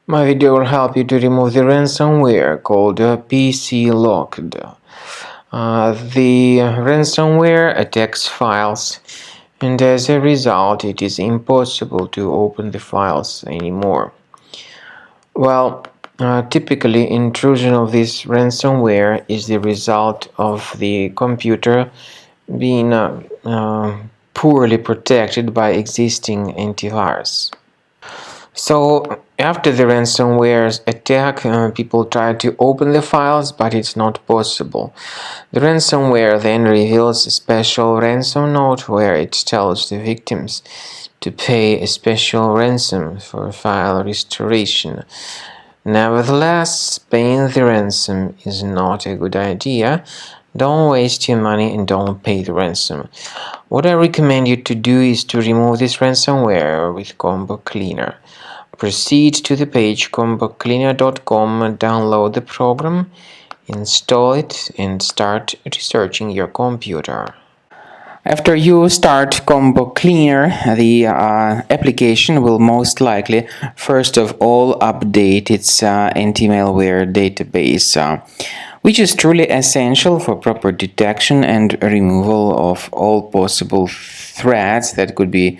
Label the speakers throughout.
Speaker 1: My video will help you to remove the ransomware called PCLocked. The ransomware attacks files, and as a result, it is impossible to open the files anymore. Typically, intrusion of this ransomware is the result of the computer being poorly protected by existing antivirus. So after the ransomware attack, people try to open the files, but it's not possible. The ransomware then reveals a special ransom note where it tells the victims to pay a special ransom for file restoration. Nevertheless, paying the ransom is not a good idea. Don't waste your money and don't pay the ransom. What I recommend you to do is to remove this ransomware with Combo Cleaner. Proceed to the page combocleaner.com, download the program, install it, and start researching your computer. After you start Combo Cleaner, the application will most likely, first of all, update its anti-malware database, which is truly essential for proper detection and removal of all possible threats that could be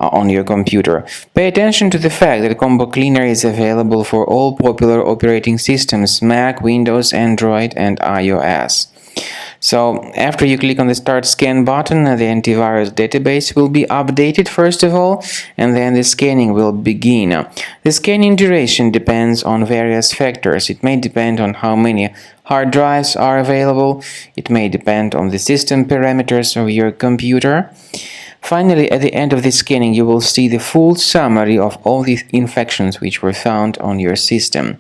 Speaker 1: on your computer. Pay attention to the fact that Combo Cleaner is available for all popular operating systems: Mac, Windows, Android, and iOS. So after you click on the Start Scan button, the antivirus database will be updated first of all, and then the scanning will begin. The scanning duration depends on various factors. It may depend on how many hard drives are available. It may depend on the system parameters of your computer. Finally, at the end of the scanning, you will see the full summary of all the infections which were found on your system.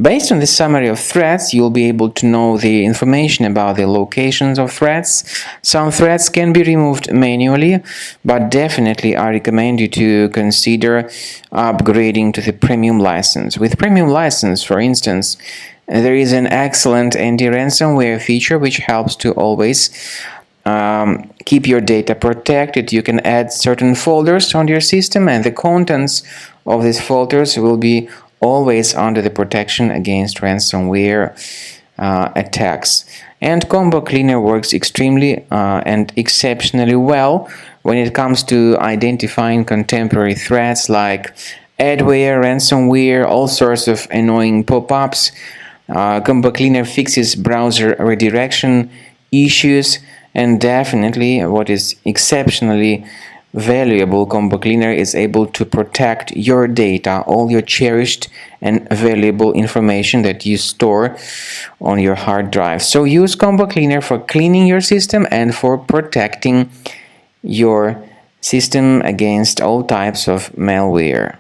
Speaker 1: Based on the summary of threats, you'll be able to know the information about the locations of threats. Some threats can be removed manually, but definitely I recommend you to consider upgrading to the premium license. With premium license, for instance, there is an excellent anti-ransomware feature which helps to always keep your data protected. You can add certain folders on your system, and the contents of these folders will be always under the protection against ransomware attacks. And Combo Cleaner works extremely and exceptionally well when it comes to identifying contemporary threats like adware, ransomware, all sorts of annoying pop-ups. Combo Cleaner fixes browser redirection issues. And definitely, what is exceptionally valuable, Combo Cleaner is able to protect your data, all your cherished and valuable information that you store on your hard drive. So use Combo Cleaner for cleaning your system and for protecting your system against all types of malware.